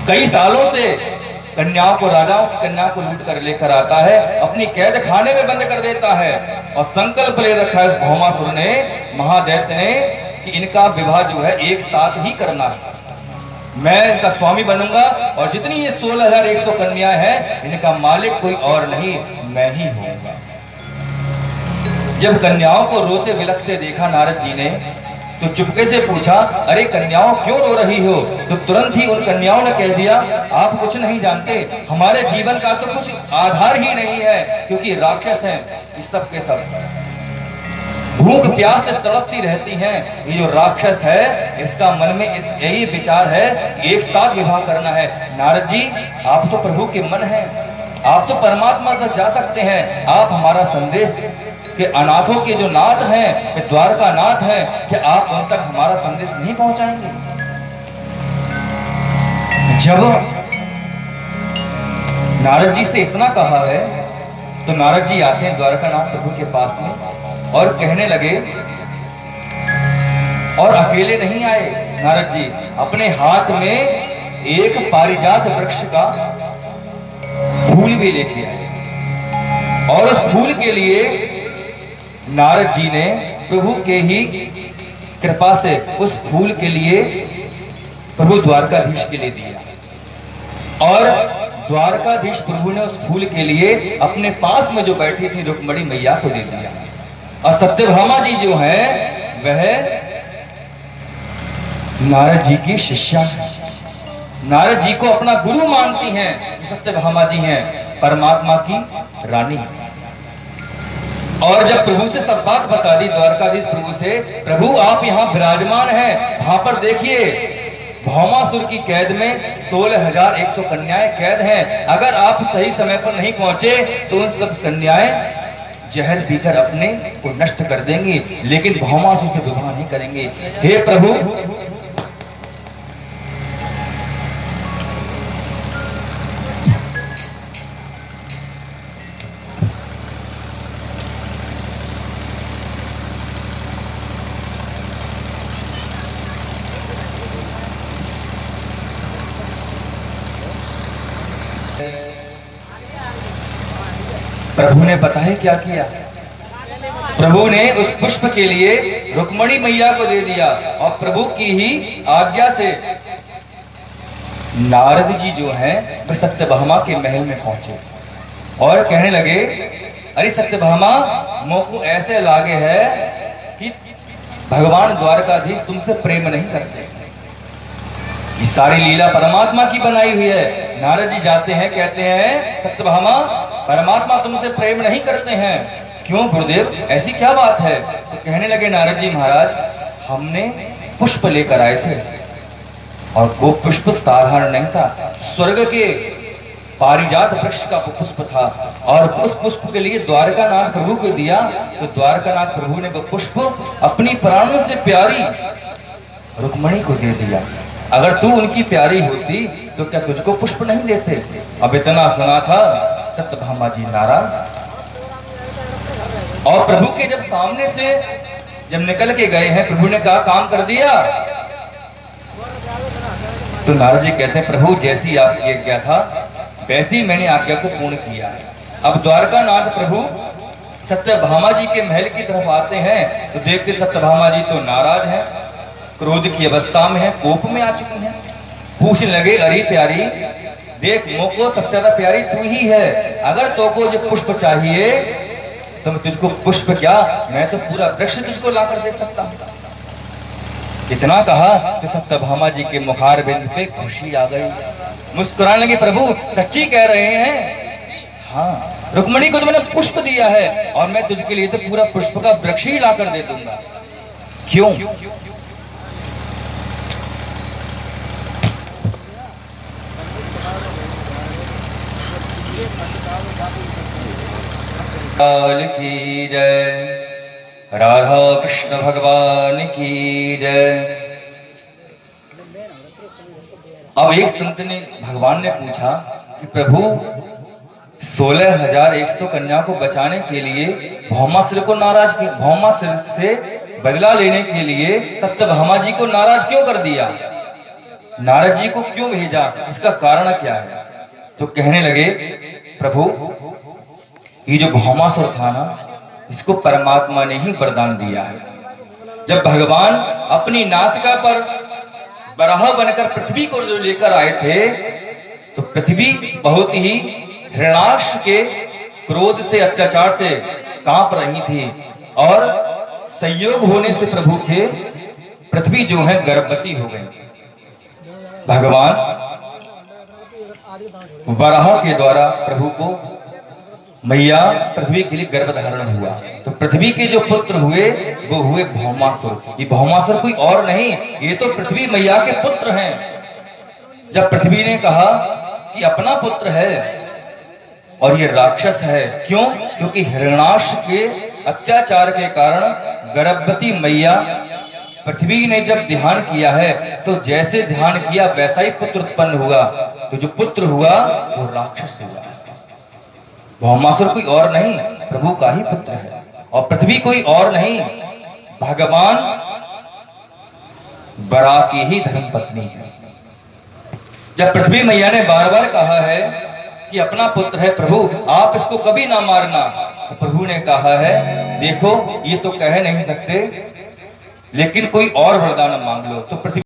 कई सालों से कन्याओं को, राजाओं की कन्याओं को लूट कर लेकर आता है, अपनी कैद खाने में बंद कर देता है और संकल्प ले रखा है उस भौमासुर ने, महादैत्य ने, कि इनका विवाह जो है एक साथ ही करना है। मैं इनका स्वामी बनूंगा और जितनी ये 16,100 कन्याएं हैं, इनका मालिक कोई और नहीं, मैं ही होऊंगा। जब कन्याओं को रोते बिलखते देखा नारद जी ने, तो चुपके से पूछा, अरे कन्याओं क्यों रो रही हो? तो तुरंत ही उन कन्याओं ने कह दिया, आप कुछ नहीं जानते, हमारे जीवन का तो कुछ आधार ही नहीं है, क्योंकि राक्षस हैं इस सब के सब, भूख प्यास से तड़पती रहती हैं। ये जो राक्षस है, इसका मन में यही विचार है कि एक साथ विवाह करना है। नारद जी, आप तो प्रभु के मन हैं, आप तो परमात्मा तक जा सकते हैं, आप हमारा संदेश कि अनाथों के जो नाथ हैं, द्वारका नाथ हैं, कि आप उन तक हमारा संदेश नहीं पहुंचाएंगे? जब नारद जी से इतना कहा है, तो नारद जी आते हैं द्वारकानाथ प्रभु के पास में और कहने लगे, और अकेले नहीं आए नारद जी, अपने हाथ में एक पारिजात वृक्ष का फूल भी लेके आए, और उस फूल के लिए नारद जी ने प्रभु के ही कृपा से उस फूल के लिए प्रभु द्वारकाधीश के लिए दिया, और द्वारकाधीश प्रभु ने उस फूल के लिए अपने पास में जो बैठी थी रुक्मणी मैया को दे दिया। और सत्यभामा जी जो है, वह नारद जी की शिष्या है, नारद जी को अपना गुरु मानती हैं। सत्यभामा जी हैं परमात्मा की रानी। और जब प्रभु से सब बात बता दी द्वारकाधीश प्रभु से, प्रभु आप यहाँ विराजमान हैं, वहां पर देखिए भौमासुर की कैद में 16,100 कन्याएं कैद हैं, अगर आप सही समय पर नहीं पहुंचे तो उन सब कन्याएं जहर पीकर अपने को नष्ट कर देंगी, लेकिन भौमासुर से विवाह नहीं करेंगे। हे प्रभु, प्रभु ने पता है क्या किया? प्रभु ने उस पुष्प के लिए रुक्मणी मैया को दे दिया, और प्रभु की ही आज्ञा से नारद जी जो हैं वह सत्यभामा के महल में पहुंचे और कहने लगे, अरे सत्यभामा, मोको ऐसे लागे है कि भगवान द्वारकाधीश तुमसे प्रेम नहीं करते, ये सारी लीला परमात्मा की बनाई हुई है। नारद जी जाते हैं, कहते हैं, सत्यभामा, परमात्मा तुमसे प्रेम नहीं करते हैं। क्यों गुरुदेव, ऐसी क्या बात है? तो कहने लगे नारद जी, महाराज, हमने पुष्प लेकर आए थे, और वो पुष्प साधारण नहीं था, स्वर्ग के पारिजात वृक्ष का पुष्प था, और उस पुष्प के लिए द्वारकानाथ प्रभु को दिया। तो द्वारकानाथ प्रभु ने वो पुष्प अपनी प्राणों से प्यारी रुक्मणी को दे दिया। अगर तू उनकी प्यारी होती तो क्या तुझको पुष्प नहीं देते? अब इतना सुना था, सत्यभामा जी नाराज, और प्रभु के जब सामने से जब निकल के गए हैं, प्रभु ने कहा, काम कर दिया? तो नारद जी कहते हैं, प्रभु जैसी आपकी आज्ञा था वैसी मैंने आज्ञा को पूर्ण किया है। अब द्वारकानाथ प्रभु सत्यभामा जी के महल की तरफ आते हैं, तो देखते सत्यभामा जी तो नाराज हैं, क्रोध की अवस्था में है, कोप में आ चुकी हैं। पूछने लगे, अरे प्यारी, देख मोको सबसे ज्यादा प्यारी तू ही है, अगर तोको जो पुष्प चाहिए तो मैं तुझको पुष्प क्या, मैं तो पूरा वृक्ष तुझको लाकर दे सकता हूं। इतना कहा तो सत्यभामा जी के मुखारबिंद पे खुशी आ गई, मुस्कुराने लगे, प्रभु सच्ची कह रहे हैं, हाँ, रुक्मणी को तो मैंने पुष्प दिया है, और मैं तुझके लिए तो पूरा पुष्प का वृक्ष ही लाकर दे दूंगा। क्यों? काल की जय, राधा कृष्ण भगवान की जय। अब एक संत ने, भगवान ने पूछा कि प्रभु 16,100 कन्या को बचाने के लिए भौमासुर को नाराज क्यों, भौमासुर से बदला लेने के लिए सत्यभामा जी को नाराज क्यों कर दिया? नारद जी को क्यों भेजा, इसका कारण क्या है? तो कहने लगे, प्रभु ये जो भौमासुर था ना, इसको परमात्मा ने ही वरदान दिया है। जब भगवान अपनी नासिका पर बराह बनकर पृथ्वी को जो लेकर आए थे, तो पृथ्वी बहुत ही हिरण्याक्ष के क्रोध से, अत्याचार से कांप रही थी, और संयोग होने से प्रभु के पृथ्वी जो है गर्भवती हो गई। भगवान वराह के द्वारा प्रभु को मैया पृथ्वी के लिए गर्भ धारण हुआ। तो पृथ्वी के जो पुत्र हुए वो हुए भौमासुर। ये भौमासुर कोई और नहीं, ये तो पृथ्वी मैया के पुत्र हैं। जब पृथ्वी ने कहा कि अपना पुत्र है और ये राक्षस है, क्यों? क्योंकि हिरण्याक्ष के अत्याचार के कारण गर्भवती मैया पृथ्वी ने जब ध्यान किया है, तो जैसे ध्यान किया वैसा ही पुत्र उत्पन्न हुआ। तो जो पुत्र हुआ वो राक्षस हुआ। भौमासुर कोई और नहीं, प्रभु का ही पुत्र है, और पृथ्वी कोई और नहीं, भगवान बरा की ही धर्मपत्नी है। जब पृथ्वी मैया ने बार बार कहा है कि अपना पुत्र है प्रभु, आप इसको कभी ना मारना, तो प्रभु ने कहा है, देखो ये तो कह नहीं सकते, लेकिन कोई और वरदान मांग लो। तो पृथ्वी